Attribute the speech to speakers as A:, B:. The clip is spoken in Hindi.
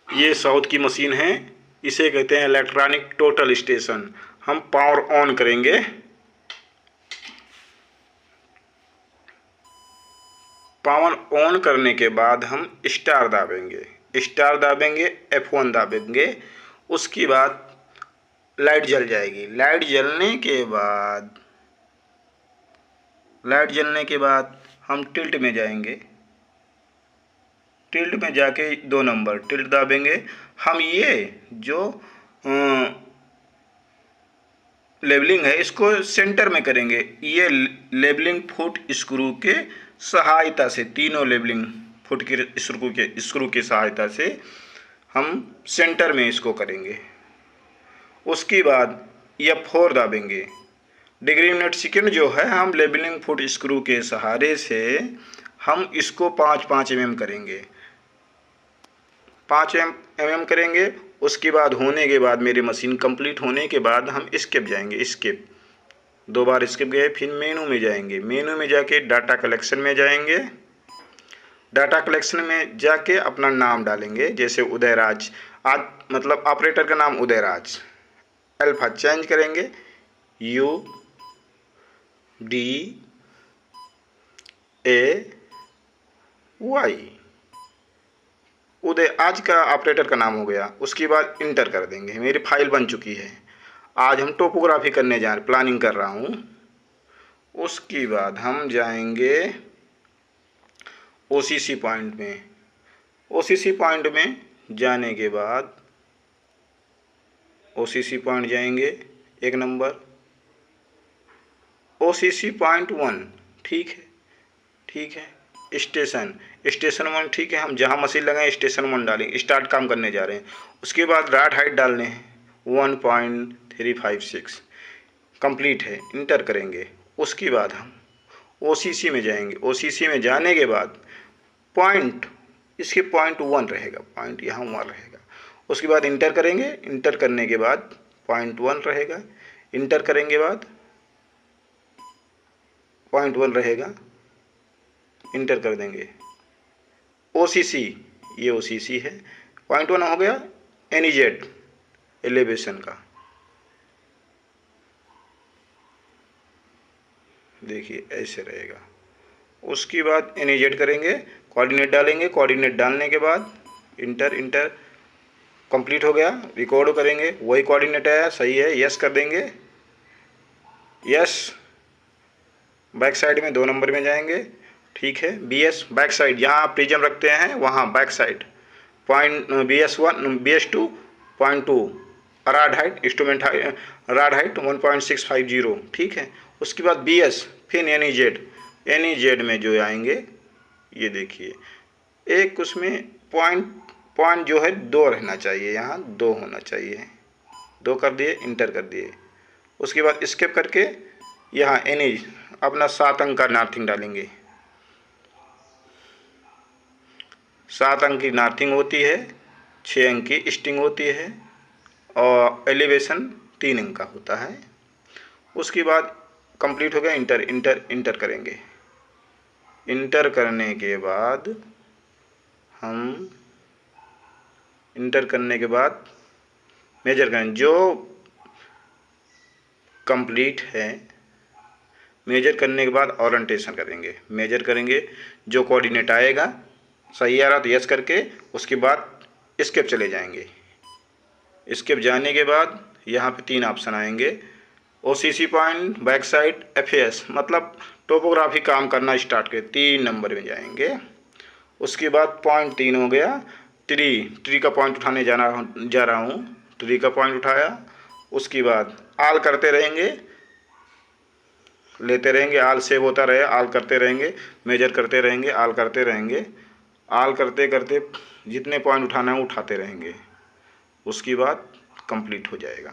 A: ये साउथ की मशीन है, इसे कहते हैं इलेक्ट्रॉनिक टोटल स्टेशन। हम पावर ऑन करेंगे। पावर ऑन करने के बाद हम स्टार दाबेंगे, F1 दाबेंगे। उसके बाद लाइट जल जाएगी। लाइट जलने के बाद हम टिल्ट में जाएंगे। टिल्ट में जाके 2 नंबर टिल्ट दाबेंगे। हम ये जो लेबलिंग है इसको सेंटर में करेंगे। ये लेबलिंग फुट स्क्रू के सहायता से, तीनों लेबलिंग फुट के स्क्रू की सहायता से हम सेंटर में इसको करेंगे। उसके बाद F4 दाबेंगे। डिग्री मिनट सेकेंड जो है, हम लेबलिंग फुट स्क्रू के सहारे से हम इसको 5-5 mm करेंगे। 5 mm करेंगे। उसके बाद होने के बाद, मेरी मशीन कंप्लीट होने के बाद हम स्किप जाएंगे। 2 बार स्किप गए। फिर मेनू में जाएंगे। मेनू में जाके डाटा कलेक्शन में जाएंगे। डाटा कलेक्शन में जाके अपना नाम डालेंगे, जैसे उदयराज। आज मतलब ऑपरेटर का नाम उदयराज। अल्फा चेंज करेंगे, UDAY। उदय आज का ऑपरेटर का नाम हो गया। उसके बाद इंटर कर देंगे। मेरी फाइल बन चुकी है। आज हम टोपोग्राफी करने जा रहे, प्लानिंग कर रहा हूँ। उसके बाद हम जाएंगे OCC पॉइंट में। OCC पॉइंट में जाने के बाद OCC पॉइंट जाएंगे 1 नंबर, OCC पॉइंट 1। ठीक है। स्टेशन 1 ठीक है। हम जहाँ मशीन लगाएं स्टेशन 1 डालेंगे। स्टार्ट काम करने जा रहे हैं। उसके बाद राड हाइट डालने हैं 1.356। कंप्लीट है, इंटर करेंगे। उसके बाद हम OCC में जाएंगे। OCC में जाने के बाद पॉइंट, इसके पॉइंट 1 रहेगा, पॉइंट यहाँ 1 रहेगा। उसके बाद इंटर करेंगे। इंटर करने के बाद पॉइंट 1 रहेगा। इंटर करेंगे बाद पॉइंट 1 रहेगा, इंटर कर देंगे। OCC, ये OCC है। पॉइंट 1 हो गया। NEZ एलिवेशन का, देखिए ऐसे रहेगा। उसके बाद NEZ करेंगे, कोऑर्डिनेट डालेंगे। कोऑर्डिनेट डालने के बाद इंटर कंप्लीट हो गया। रिकॉर्ड करेंगे, वही कोऑर्डिनेट आया, सही है, यस कर देंगे। यस। बैक साइड में 2 नंबर में जाएंगे। ठीक है। BS बैक साइड, जहाँ आप प्रिज्म रखते हैं वहाँ back side point BS2 point 2 rod height, instrument rod height 1.650। ठीक है। उसके बाद BS, फिर NEZ में जो आएंगे, ये देखिए एक उसमें पॉइंट जो है 2 रहना चाहिए, यहाँ 2 होना चाहिए। 2 कर दिए, इंटर कर दिए। उसके बाद स्किप करके यहाँ NEZ अपना 7 अंक का नार्थिंग डालेंगे। 7 अंक की नार्थिंग होती है, 6 अंक की स्टिंग होती है और एलिवेशन 3 अंक का होता है। उसके बाद कंप्लीट हो गया। इंटर करेंगे। इंटर करने के बाद हम इंटर करने के बाद मेजर करें, जो कंप्लीट है। मेजर करने के बाद ओरिएंटेशन करेंगे। मेजर करेंगे, जो कोऑर्डिनेट आएगा सही आ रहा तो यस करके उसके बाद स्किप चले जाएंगे। स्किप जाने के बाद यहाँ पे 3 ऑप्शन आएंगे। OCC point, back side, FAS, मतलब टोपोग्राफी काम करना स्टार्ट करें। 3 नंबर में जाएंगे। उसके बाद पॉइंट 3 हो गया। ट्री का पॉइंट उठाने जा रहा हूँ। ट्री का पॉइंट उठाया। उसके बाद आल करते रहेंगे, लेते रहेंगे, आल सेव होता रहे, आल करते रहेंगे, मेजर करते रहेंगे, आल करते रहेंगे। आल करते करते जितने पॉइंट उठाना है उठाते रहेंगे। उसके बाद कंप्लीट हो जाएगा।